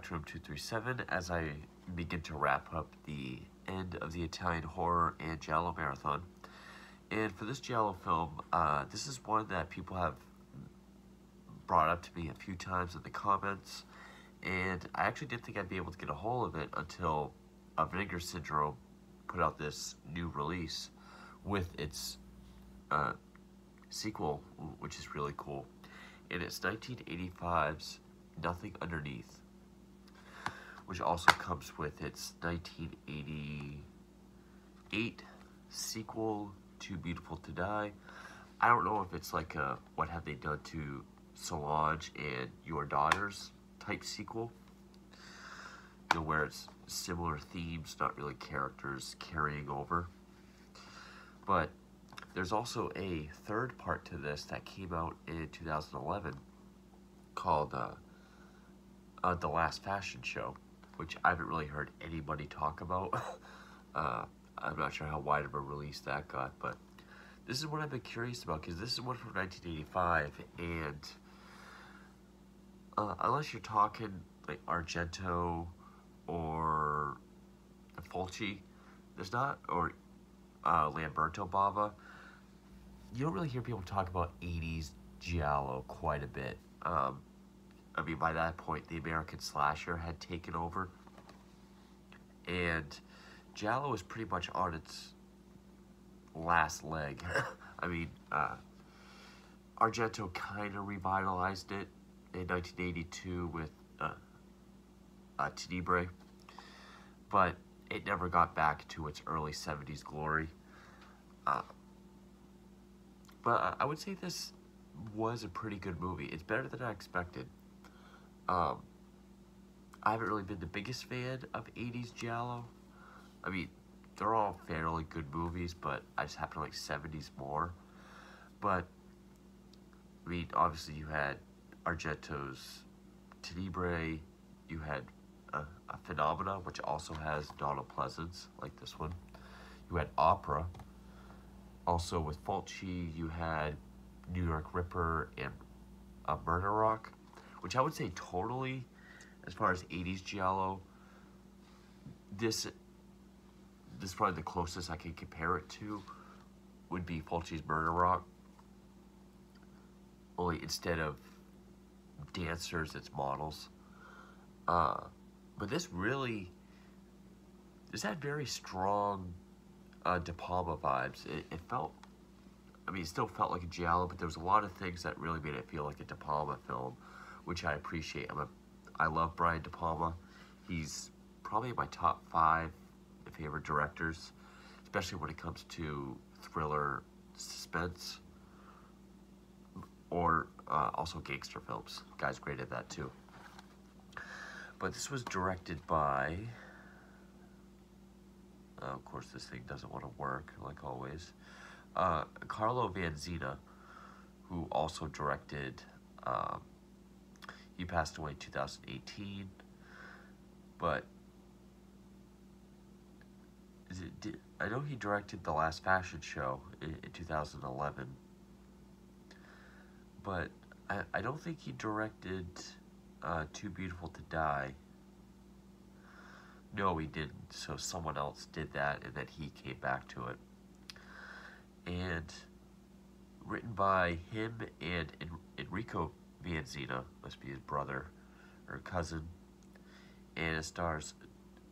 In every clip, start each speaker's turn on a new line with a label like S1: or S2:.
S1: back to Room 237 as I begin to wrap up the end of the Italian horror and Giallo marathon. And for this Giallo film, this is one that people have brought up to me a few times in the comments, and I actually didn't think I'd be able to get a hold of it until Vinegar Syndrome put out this new release with its sequel, which is really cool. And it's 1985's Nothing Underneath, which also comes with its 1988 sequel, Too Beautiful to Die. I don't know if it's like a What Have They Done to Solange and Your Daughters type sequel, you know, where it's similar themes, not really characters carrying over. But there's also a third part to this that came out in 2011 called The Last Fashion Show, which I haven't really heard anybody talk about. I'm not sure how wide of a release that got, but this is what I've been curious about, because this is one from 1985, and unless you're talking like Argento or Fulci, there's not, or Lamberto Bava, you don't really hear people talk about 80s Giallo quite a bit. I mean, by that point, the American slasher had taken over, and Giallo was pretty much on its last leg. I mean, Argento kind of revitalized it in 1982 with Tenebrae, but it never got back to its early 70s glory. But I would say this was a pretty good movie. It's better than I expected. I haven't really been the biggest fan of 80s Giallo. I mean, they're all fairly good movies, but I just happen to like 70s more. But, I mean, obviously you had Argento's Tenebrae, you had a Phenomena, which also has Donald Pleasance, like this one. You had Opera. Also with Fulci, you had New York Ripper and Murder Rock, which I would say totally, as far as 80s Giallo, this is probably the closest I can compare it to, would be Fulci's Murder Rock. Only instead of dancers, it's models. But this had very strong De Palma vibes. It felt, I mean, it still felt like a Giallo, but there was a lot of things that really made it feel like a De Palma film, which I appreciate. I love Brian De Palma. He's probably in my top 5 favorite directors, especially when it comes to thriller, suspense, or also gangster films. Guy's great at that too. But this was directed by, of course this thing doesn't want to work, like always, Carlo Vanzina, who also directed, he passed away in 2018, but I know he directed The Last Fashion Show in 2011, but I don't think he directed Too Beautiful to Die. No, he didn't. So someone else did that, and then he came back to it. And written by him and Enrico Vanzina, must be his brother or cousin, and it stars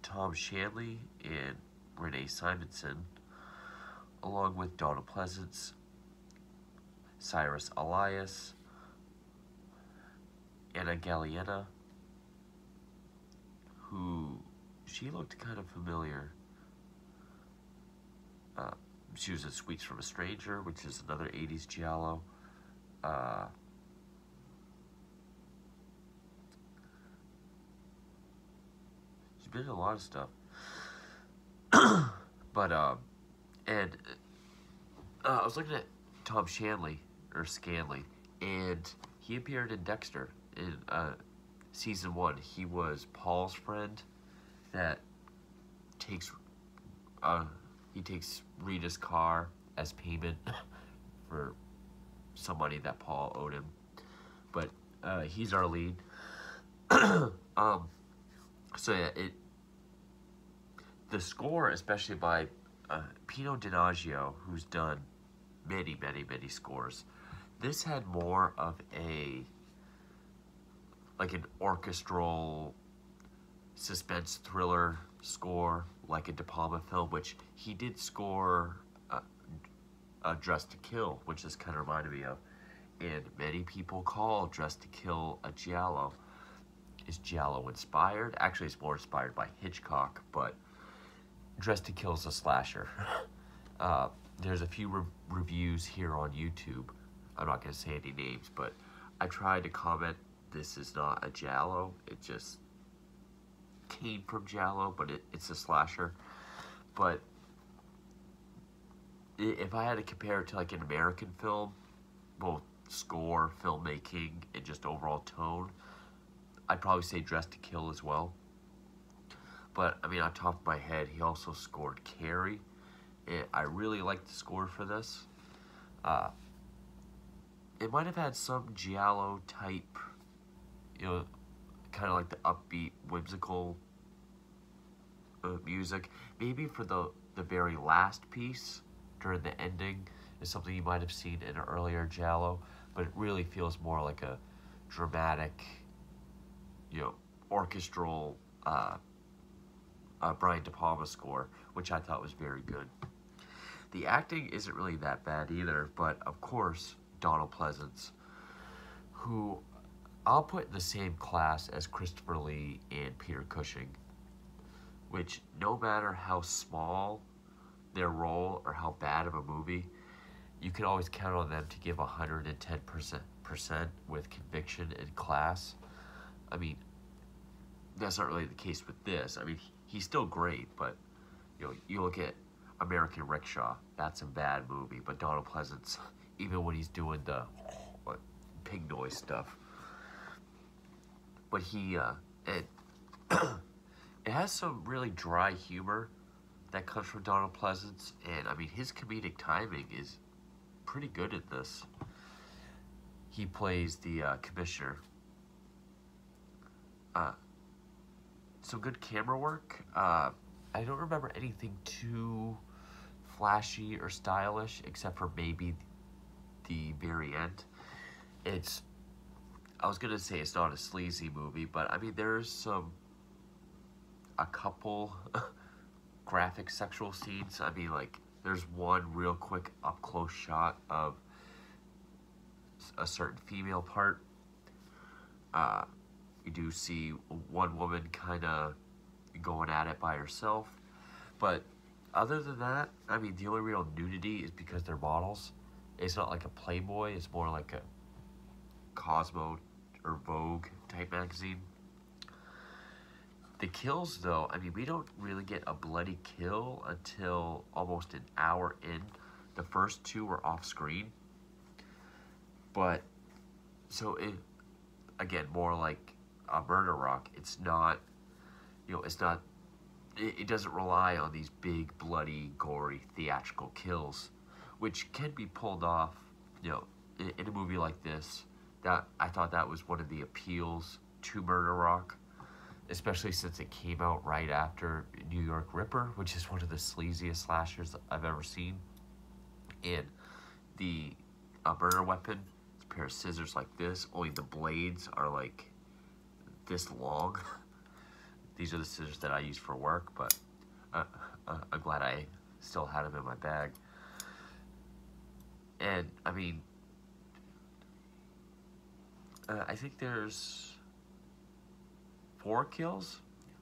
S1: Tom Shanley and Renee Simonson, along with Donna Pleasance, Cyrus Elias, Anna Galliena, who, she looked kind of familiar. She was in Sweets from a Stranger, which is another 80s Giallo. She's been in a lot of stuff. But, and I was looking at Tom Shanley, or Scanley, and he appeared in Dexter in season 1. He was Paul's friend that takes Rita's car as payment for some money that Paul owed him. But he's our lead. So yeah, the score, especially by Pino Donaggio, who's done many, many, many scores. This had more of like an orchestral suspense thriller score, like a De Palma film, which he did score Dressed to Kill, which this kind of reminded me of. And many people call Dressed to Kill a Giallo. Is Giallo inspired? Actually, it's more inspired by Hitchcock, but Dressed to Kill is a slasher. There's a few reviews here on YouTube. I'm not going to say any names, but I tried to comment, this is not a Giallo. It just came from Giallo, but it's a slasher. But if I had to compare it to like an American film, both score, filmmaking, and just overall tone, I'd probably say Dressed to Kill as well. But, I mean, on top of my head, he also scored Carrie. I really liked the score for this. It might have had some Giallo type, you know, kind of like the upbeat, whimsical music. Maybe for the very last piece, during the ending, is something you might have seen in an earlier Giallo. But it really feels more like a dramatic, you know, orchestral Brian De Palma score, which I thought was very good. The acting isn't really that bad either, but of course, Donald Pleasance, who I'll put in the same class as Christopher Lee and Peter Cushing, which no matter how small their role or how bad of a movie, you can always count on them to give 110% with conviction and class. I mean, that's not really the case with this. I mean, he's still great, but you know, you look at American Rickshaw, that's a bad movie, but Donald Pleasance, even when he's doing the pig noise stuff, but it has some really dry humor that comes from Donald Pleasance, and I mean, his comedic timing is pretty good at this. He plays the commissioner. Some good camera work. I don't remember anything too flashy or stylish, except for maybe the very end. I was gonna say it's not a sleazy movie, but I mean, there's a couple graphic sexual scenes. I mean, like, there's one real quick up close shot of a certain female part. You do see one woman kind of going at it by herself, but other than that, I mean, the only real nudity is because they're models. It's not like a Playboy, it's more like a Cosmo or Vogue type magazine. The kills, though, I mean, we don't really get a bloody kill until almost an hour in. The first two were off screen, but so again, more like a Murder Rock. It's not, you know, it doesn't rely on these big, bloody, gory, theatrical kills, which can be pulled off, you know, in a movie like this. That I thought that was one of the appeals to Murder Rock, especially since it came out right after New York Ripper, which is one of the sleaziest slashers I've ever seen. And the murder weapon, it's a pair of scissors like this, only the blades are like this long. These are the scissors that I use for work, but I'm glad I still had them in my bag. And, I mean, I think there's 4 kills.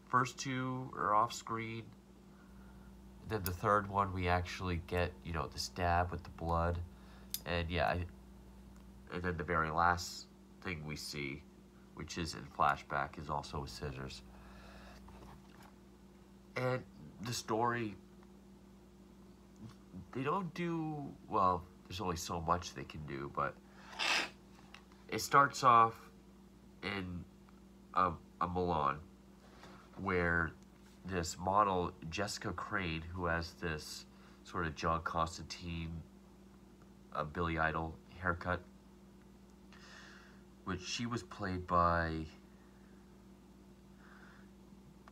S1: First 2 are off screen. Then the third one, we actually get, you know, the stab with the blood. And yeah, and then the very last thing we see, which is in flashback, is also with scissors. And the story, they don't do, well, there's only so much they can do, but it starts off in a Milan, where this model, Jessica Crane, who has this sort of John Constantine, Billy Idol haircut, which she was played by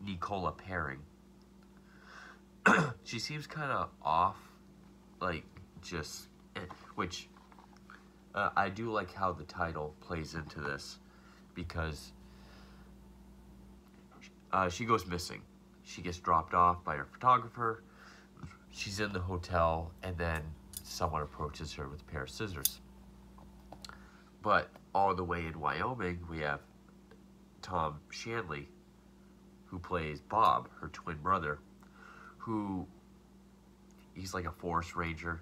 S1: Nicola Perring. She seems kind of off, like, just, which, I do like how the title plays into this, because she goes missing. She gets dropped off by her photographer. She's in the hotel, and then someone approaches her with a pair of scissors. But all the way in Wyoming, we have Tom Shanley, who plays Bob, her twin brother, who, he's like a forest ranger,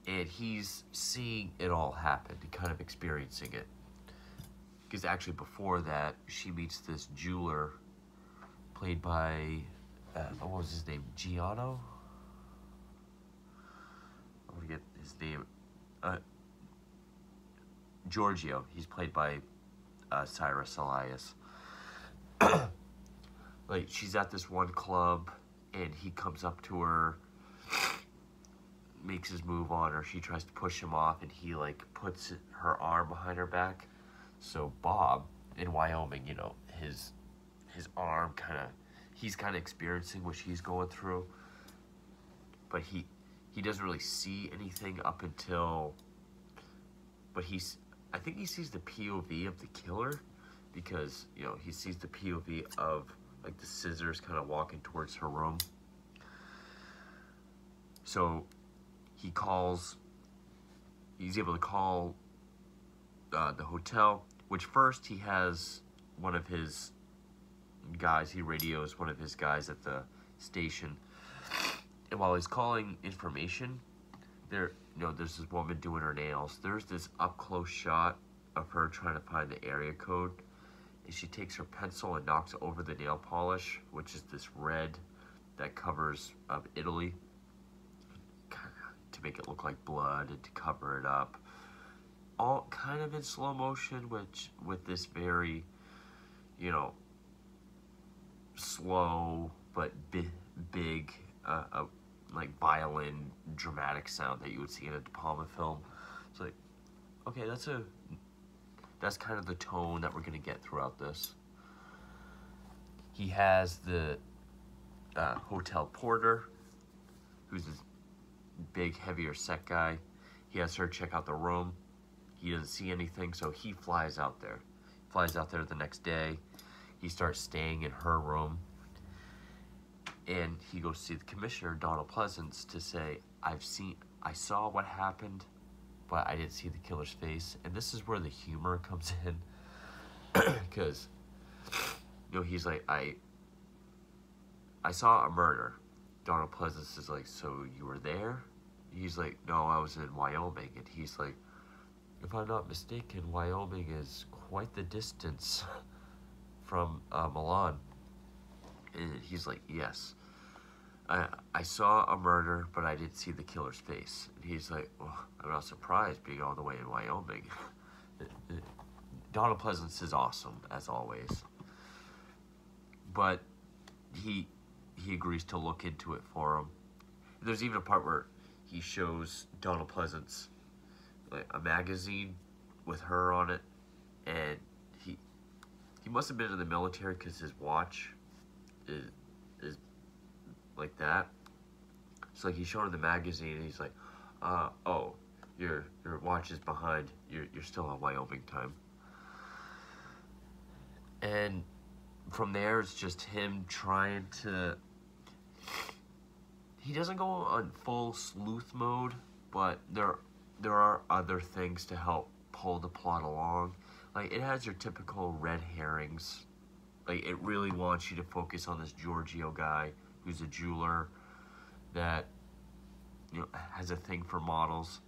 S1: and he's seeing it all happen and kind of experiencing it. Because actually before that, she meets this jeweler played by, what was his name, Giallo? I forget his name. Giorgio. He's played by Cyrus Elias. Like, she's at this one club, and he comes up to her, makes his move on her. She tries to push him off, and he, like, puts her arm behind her back. So Bob, in Wyoming, you know, his arm kind of, he's kind of experiencing what she's going through. But he doesn't really see anything up until, but I think he sees the POV of the killer, because, you know, he sees the POV of, like, the scissors kind of walking towards her room. So he's able to call the hotel, which first he has one of his guys, he radios one of his guys at the station. And while he's calling information, there's this woman doing her nails. There's this up-close shot of her trying to find the area code. And she takes her pencil and knocks over the nail polish, which is this red that covers Italy, to make it look like blood and to cover it up. All kind of in slow motion, which with this very, you know, slow but big, like violin dramatic sound that you would see in a De Palma film. It's like, okay, that's kind of the tone that we're gonna get throughout this. He has the hotel porter, who's this big, heavier set guy. He has her check out the room. He doesn't see anything, so he flies out there. Flies out there the next day. He starts staying in her room. And he goes to see the commissioner, Donald Pleasance, to say, I saw what happened, but I didn't see the killer's face. And this is where the humor comes in. Because, you know, he's like, I saw a murder. Donald Pleasance is like, so you were there? He's like, no, I was in Wyoming. And he's like, if I'm not mistaken, Wyoming is quite the distance from Milan. And he's like, yes. I saw a murder, but I didn't see the killer's face. And he's like, well, I'm not surprised being all the way in Wyoming. Donald Pleasance is awesome, as always. But he agrees to look into it for him. There's even a part where he shows Donald Pleasance like a magazine with her on it, and he must have been in the military because his watch is like that. So like, he's showing the magazine, and he's like, oh, your watch is behind. You're still on Wyoming time. And from there, it's just him trying to. He doesn't go on full sleuth mode, but there are other things to help pull the plot along. Like, it has your typical red herrings. Like, it really wants you to focus on this Giorgio guy who's a jeweler that, you know, has a thing for models.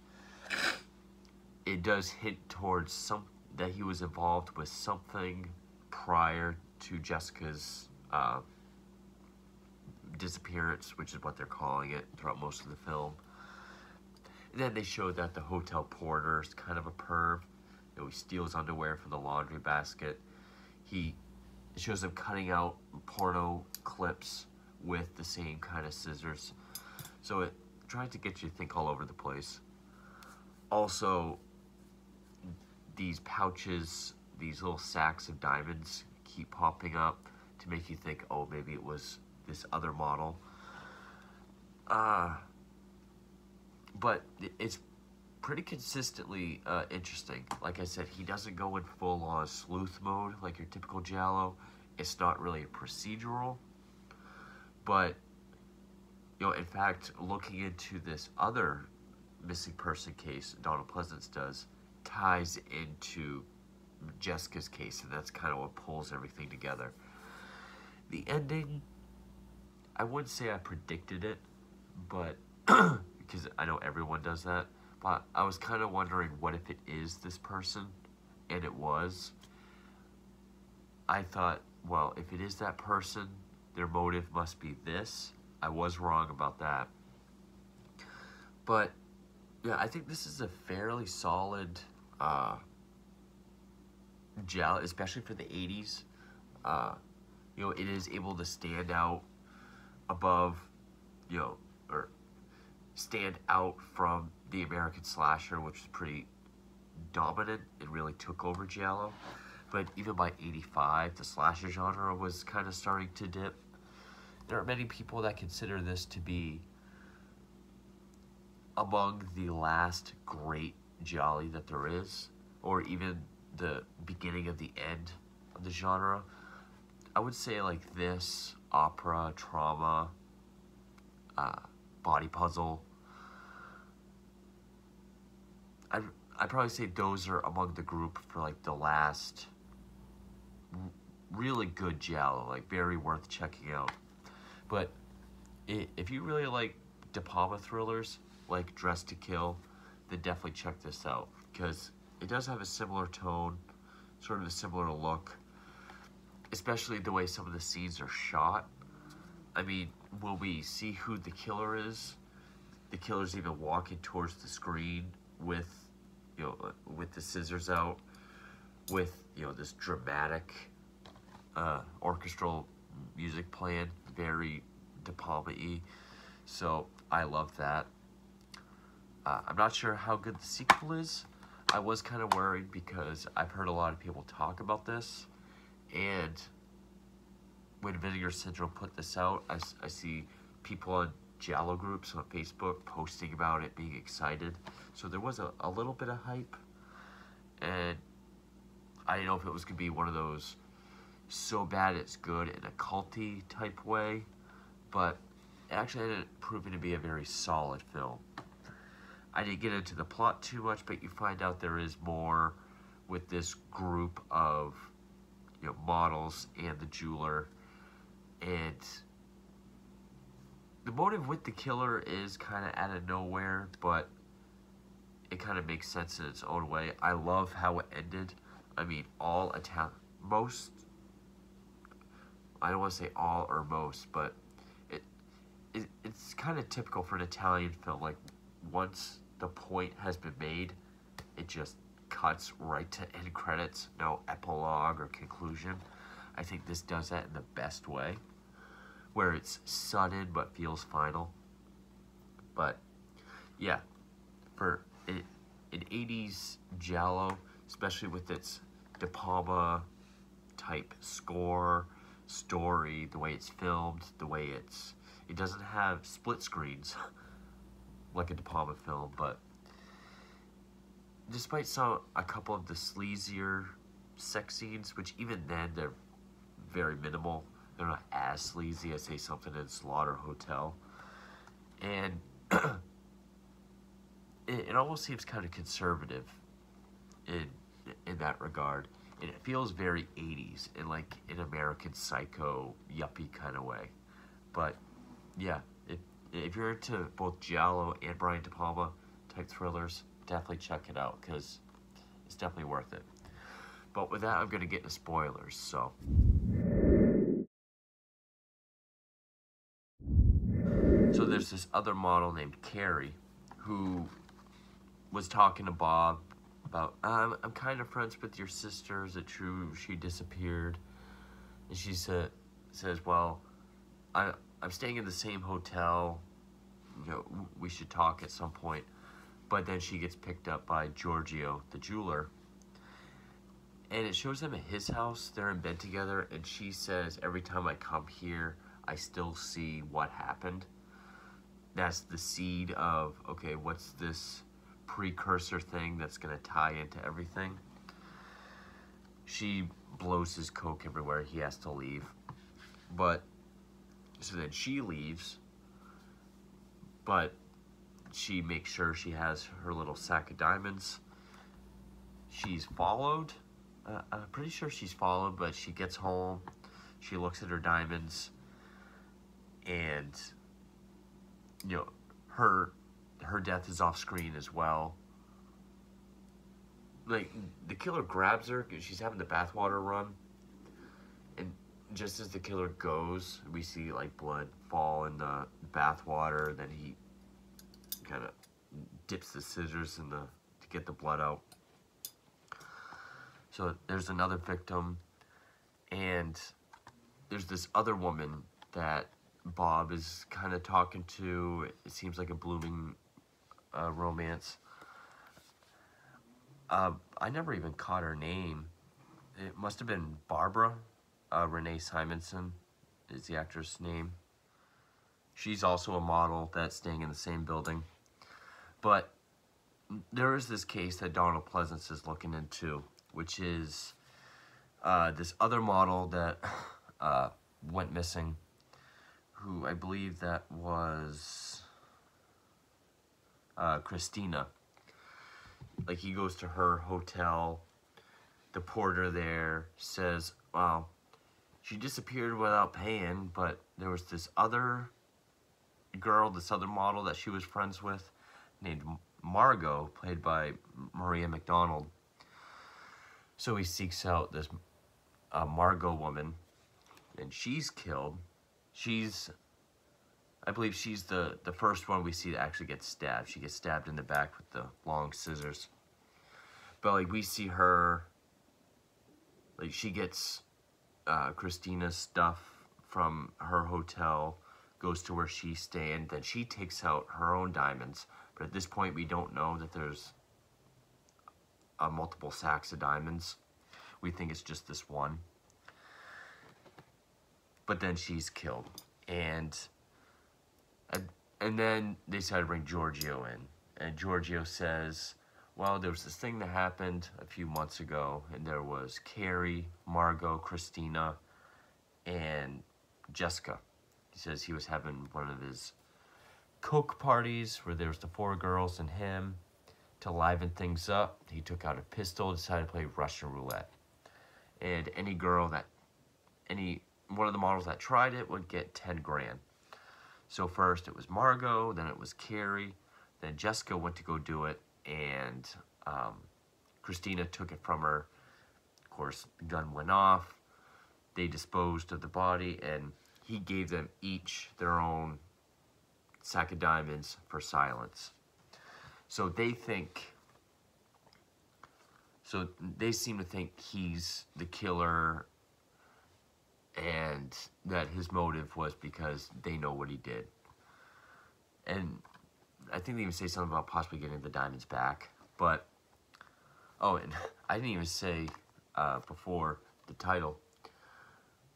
S1: It does hint towards that he was involved with something prior to Jessica's disappearance, which is what they're calling it throughout most of the film. And then they show that the hotel porter is kind of a perv. You know, he steals underwear from the laundry basket. It shows him cutting out porno clips with the same kind of scissors. So it tried to get you to think all over the place. Also, these pouches, these little sacks of diamonds keep popping up. to make you think, oh, maybe it was this other model. But it's pretty consistently interesting. Like I said, he doesn't go in full-on sleuth mode like your typical Giallo. It's not really a procedural. But, in fact, looking into this other missing person case Donald Pleasance does ties into Jessica's case, and that's kind of what pulls everything together. The ending, I wouldn't say I predicted it, but because I know everyone does that, but I was kind of wondering, what if it is this person? And it was. I thought, well, if it is that person, their motive must be this. I was wrong about that. But, yeah, I think this is a fairly solid Giallo, especially for the 80s. It is able to stand out above, or stand out from the American slasher, which was pretty dominant and really took over Giallo. But even by 85, the slasher genre was kind of starting to dip. There are many people that consider this to be among the last great Gialli that there is, or even the beginning of the end of the genre. I would say like this, opera, trauma, body puzzle. I'd probably say those are among the group for like the last really good Giallo, like very worth checking out. But if you really like De Palma thrillers, like Dress to Kill, then definitely check this out, because it does have a similar tone, sort of a similar look, especially the way some of the scenes are shot. I mean, will we see who the killer is? The killer's even walking towards the screen with, with the scissors out, with, this dramatic orchestral music playing, very De Palma-y. So I love that. I'm not sure how good the sequel is. I was kind of worried because I've heard a lot of people talk about this, and when Vinegar Syndrome put this out, I see people on Giallo groups on Facebook posting about it, being excited. So there was a little bit of hype, and I didn't know if it was going to be one of those so bad it's good in a culty type way, but it actually ended up proving to be a very solid film. I didn't get into the plot too much, but you find out there is more with this group of models and the jeweler, and the motive with the killer is kind of out of nowhere, but it kind of makes sense in its own way. I love how it ended. I mean, most, I don't want to say all or most, but it's kind of typical for an Italian film. Like, once the point has been made, it just cuts right to end credits, no epilogue or conclusion. I think this does that in the best way, where it's sudden but feels final. But yeah, for an 80s Giallo, especially with its De Palma type score, story, the way it's filmed, the way it doesn't have split screens like a De Palma film, but despite a couple of the sleazier sex scenes, which even then they're very minimal, they're not as sleazy as, say, something in Slaughter Hotel, and it almost seems kind of conservative in that regard, and it feels very 80s in like an American Psycho yuppie kind of way. But yeah, if you're into both Giallo and Brian De Palma type thrillers, definitely check it out, because it's definitely worth it. But with that, I'm going to get into spoilers, so. So there's this other model named Carrie who was talking to Bob about, I'm kind of friends with your sister. Is it true she disappeared? And she says, well, I'm staying in the same hotel. We should talk at some point. But then she gets picked up by Giorgio, the jeweler. And it shows them at his house. They're in bed together, and she says, every time I come here, I still see what happened. That's the seed of, okay, what's this precursor thing that's going to tie into everything? She blows his coke everywhere. He has to leave. But, so then she leaves, but she makes sure she has her little sack of diamonds. She's followed. I'm pretty sure she's followed, but she gets home. She looks at her diamonds, and you know, her death is off screen as well. Like, the killer grabs her because she's having the bathwater run, and just as the killer goes, we see like blood fall in the bathwater. Then he kind of dips the scissors in to get the blood out. So there's another victim, and there's this other woman that Bob is kind of talking to. It seems like a blooming romance. I never even caught her name. It must have been Barbara. Renee Simonson is the actress' name. She's also a model that's staying in the same building. But there is this case that Donald Pleasance is looking into, which is this other model that went missing, who I believe that was Christina. Like, he goes to her hotel. The porter there says, wow, she disappeared without paying, but there was this other girl, this other model that she was friends with, named Margot, played by Maria McDonald. So he seeks out this Margot woman, and she's killed. I believe she's the first one we see that actually gets stabbed. She gets stabbed in the back with the long scissors. But like, we see her, like, she gets Christina's stuff from her hotel, goes to where she's staying, then she takes out her own diamonds. But at this point, we don't know that there's multiple sacks of diamonds. We think it's just this one. But then she's killed. And then they decide to bring Giorgio in. And Giorgio says, well, there was this thing that happened a few months ago, and there was Carrie, Margot, Christina, and Jessica. He says he was having one of his coke parties where there was the 4 girls and him. To liven things up, he took out a pistol, decided to play Russian roulette. And any one of the models that tried it would get 10 grand. So first it was Margot, then it was Carrie, then Jessica went to go do it, and Christina took it from her. Of course, the gun went off. They disposed of the body, and he gave them each their own sack of diamonds for silence. So they seem to think he's the killer, and that his motive was because they know what he did. And I think they even say something about possibly getting the diamonds back. But, oh, and I didn't even say before the title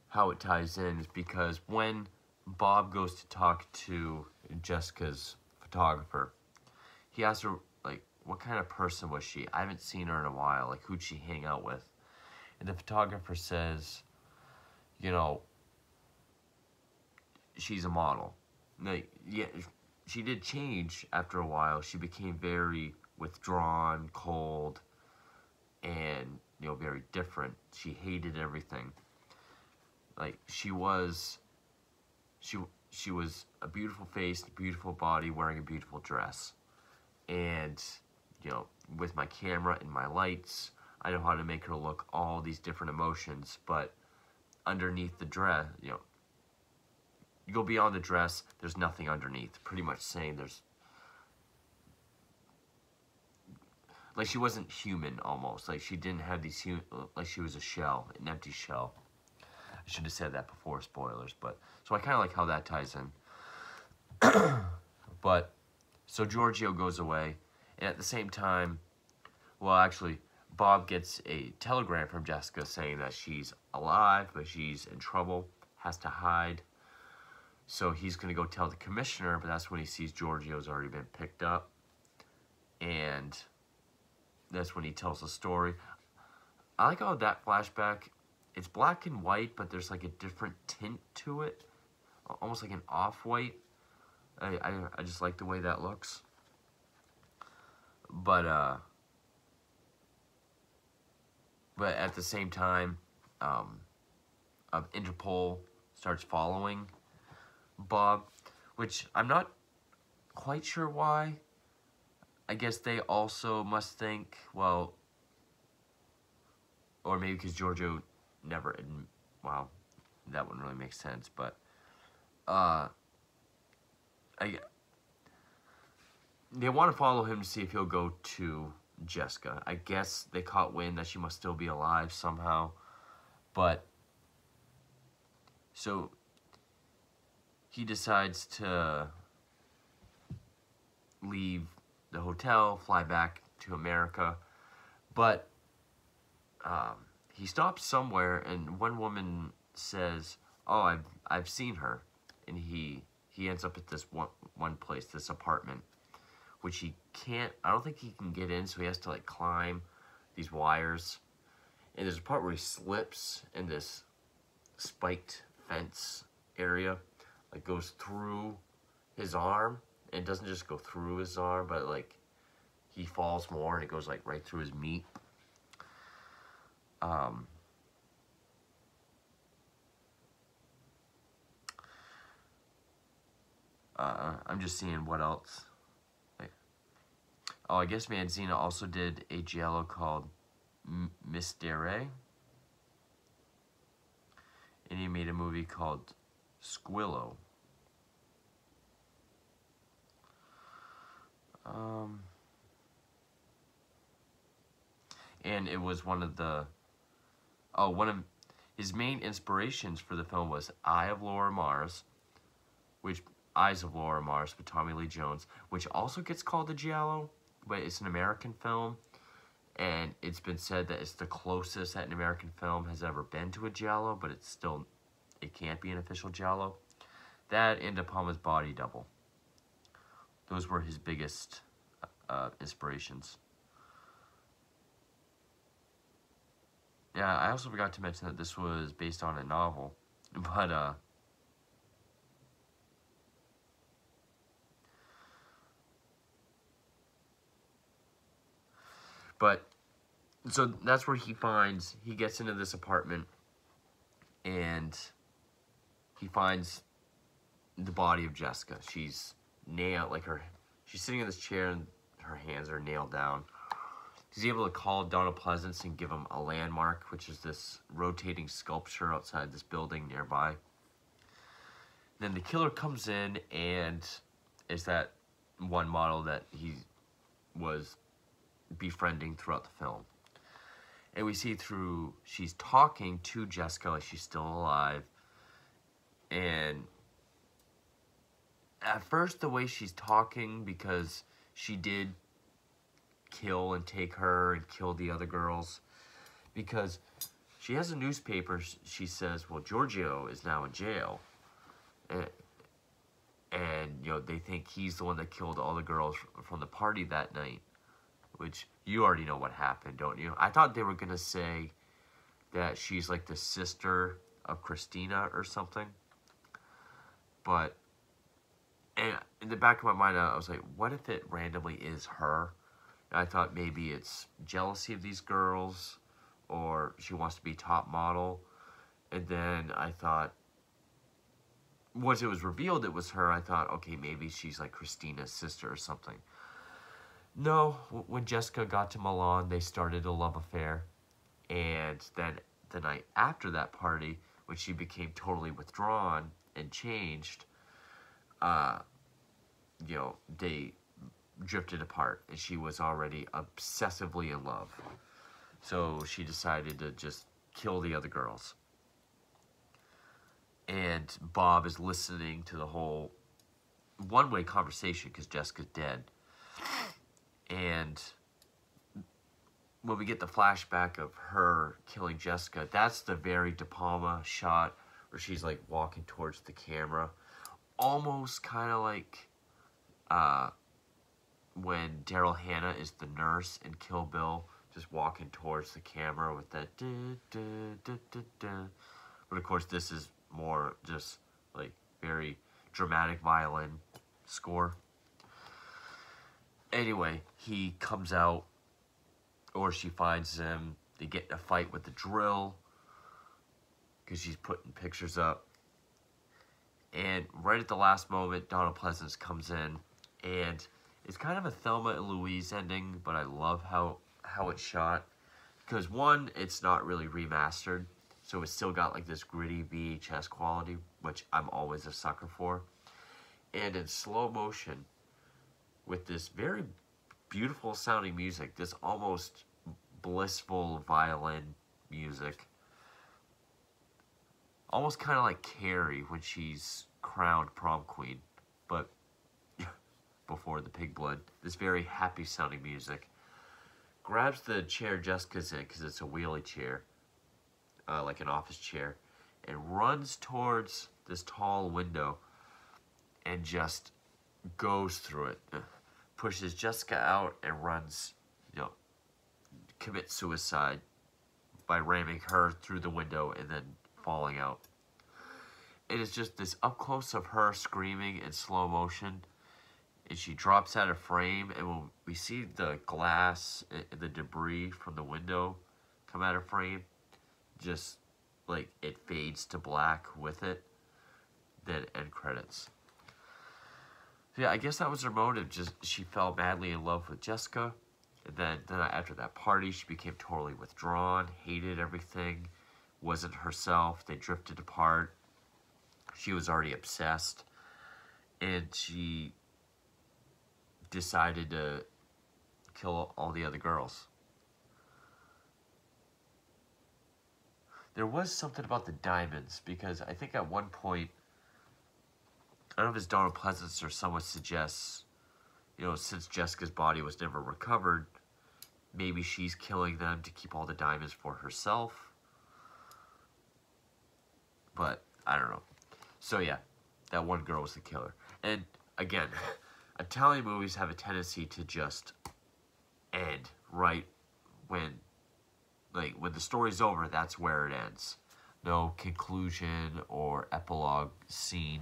S1: how it ties in is because when Bob goes to talk to Jessica's photographer, he asks her, like, what kind of person was she? I haven't seen her in a while. Like, who'd she hang out with? And the photographer says, you know, she's a model. Like, yeah, she did change after a while. She became very withdrawn, cold, and, you know, very different. She hated everything. Like, she was a beautiful face, a beautiful body, wearing a beautiful dress. And, you know, with my camera and my lights, I know how to make her look all these different emotions, but underneath the dress, you know, you go beyond the dress, there's nothing underneath. Pretty much saying there's, like, she wasn't human almost. Like, she didn't have these, like, she was a shell, an empty shell. I should have said that before, spoilers, but, so I kind of like how that ties in. But, so Giorgio goes away, and at the same time, well, actually, Bob gets a telegram from Jessica saying that she's alive, but she's in trouble, has to hide. So he's going to go tell the commissioner, but that's when he sees Giorgio's already been picked up. And that's when he tells the story. I like how that flashback, it's black and white, but there's like a different tint to it. Almost like an off-white. I just like the way that looks. But at the same time, Interpol starts following Bob, which I'm not quite sure why. I guess they also must think, well, or maybe because Giorgio never, wow, that wouldn't really make sense, but, they want to follow him to see if he'll go to Jessica. I guess they caught wind that she must still be alive somehow, but, so, he decides to leave the hotel, fly back to America, but he stops somewhere, and one woman says, "Oh, I've seen her," and he ends up at this one place, this apartment, which he can't. I don't think he can get in, so he has to like climb these wires, and there's a part where he slips in this spiked fence area, like goes through his arm. And it doesn't just go through his arm, but like he falls more and it goes like right through his meat. I'm just seeing what else. Like, oh, I guess Manzina also did a Giallo called Mystere. And he made a movie called Squillo. And it was one of his main inspirations for the film was Eyes of Laura Mars with Tommy Lee Jones, which also gets called a Giallo, but it's an American film, and it's been said that it's the closest that an American film has ever been to a Giallo, but it can't be an official Giallo. That and De Palma's Body Double. Those were his biggest inspirations. Yeah, I also forgot to mention that this was based on a novel, but so that's where he gets into this apartment, and he finds the body of Jessica. She's she's sitting in this chair and her hands are nailed down. He's able to call Donald Pleasance and give him a landmark, which is this rotating sculpture outside this building nearby. Then the killer comes in, and is that one model that he was befriending throughout the film. And we see she's talking to Jessica like she's still alive. And at first, the way she's talking, because she did kill and take her and kill the other girls, because she has a newspaper. She says, well, Giorgio is now in jail, and you know, they think he's the one that killed all the girls from the party that night, which you already know what happened, don't you? I thought they were gonna say that she's like the sister of Christina or something, but and in the back of my mind I was like, what if it randomly is her? I thought maybe it's jealousy of these girls, or she wants to be top model. And then I thought, once it was revealed it was her, I thought, okay, maybe she's like Christina's sister or something. No, when Jessica got to Milan, they started a love affair. And then the night after that party, when she became totally withdrawn and changed, you know, they drifted apart, and she was already obsessively in love. So she decided to just kill the other girls. And Bob is listening to the whole one-way conversation because Jessica's dead. And when we get the flashback of her killing Jessica, that's the very De Palma shot where she's like walking towards the camera. Almost kind of like when Daryl Hannah is the nurse in Kill Bill, just walking towards the camera with that da, da, da, da, da. But of course this is more just like very dramatic violin score. Anyway, he comes out, or she finds him. They get in a fight with the drill because she's putting pictures up. And right at the last moment, Donald Pleasence comes in, and it's kind of a Thelma and Louise ending, but I love how it's shot. Because one, it's not really remastered, so it's still got like this gritty VHS quality, which I'm always a sucker for. And in slow motion, with this very beautiful sounding music, this almost blissful violin music. Almost kind of like Carrie when she's crowned prom queen, but before the pig blood. This very happy sounding music. Grabs the chair Jessica's in, because it's a wheelie chair, like an office chair, and runs towards this tall window and just goes through it. Pushes Jessica out and runs, commits suicide by ramming her through the window and then falling out. It is just this up close of her screaming in slow motion, and she drops out of frame, and when we see the glass and the debris from the window come out of frame, just like it fades to black with it, then end credits. So yeah, I guess that was her motive. Just she fell madly in love with Jessica, and then after that party, she became totally withdrawn, hated everything, wasn't herself. They drifted apart. She was already obsessed, and she decided to kill all the other girls. There was something about the diamonds, because I think at one point, I don't know if it's Donald Pleasence or someone suggests, since Jessica's body was never recovered, maybe she's killing them to keep all the diamonds for herself. But I don't know. So yeah, that one girl was the killer. And again, Italian movies have a tendency to just end right when the story's over. That's where it ends. No conclusion or epilogue scene.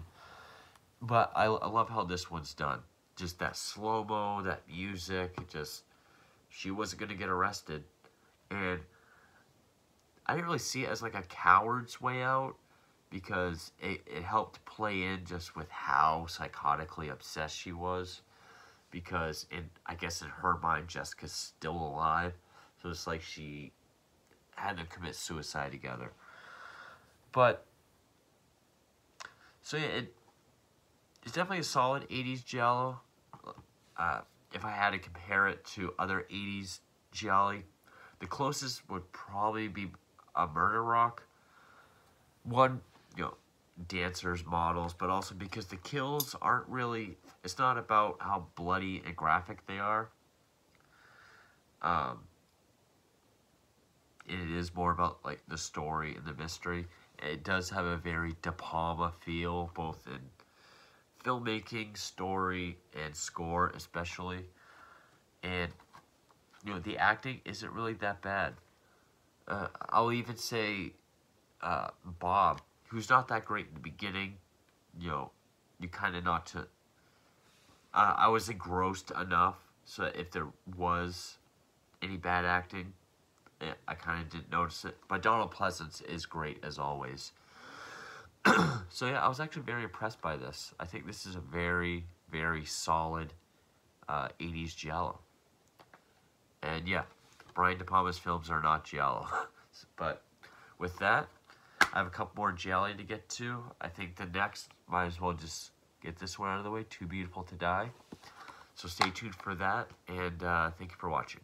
S1: But I love how this one's done. Just that slow-mo, that music, she wasn't going to get arrested. And I didn't really see it as like a coward's way out, because it helped play in just with how psychotically obsessed she was. Because I guess in her mind, Jessica's still alive. So it's like she had to commit suicide together. But, so yeah, it's definitely a solid 80s Giallo. If I had to compare it to other 80s Gialli, the closest would probably be a Murder Rock. One, dancers, models, but also because the kills aren't really, it's not about how bloody and graphic they are. It is more about like the story and the mystery. It does have a very De Palma feel, both in filmmaking, story, and score especially. And, the acting isn't really that bad. I'll even say Bob, who's not that great in the beginning, you kind of not to... I was engrossed enough so that if there was any bad acting, I kind of didn't notice it. But Donald Pleasence is great as always. So yeah, I was actually very impressed by this. I think this is a very, very solid 80s Giallo. And yeah, Brian De Palma's films are not Giallo. But with that, I have a couple more Gialli to get to. I think the next, might as well just get this one out of the way, Too Beautiful to Die. So stay tuned for that, and thank you for watching.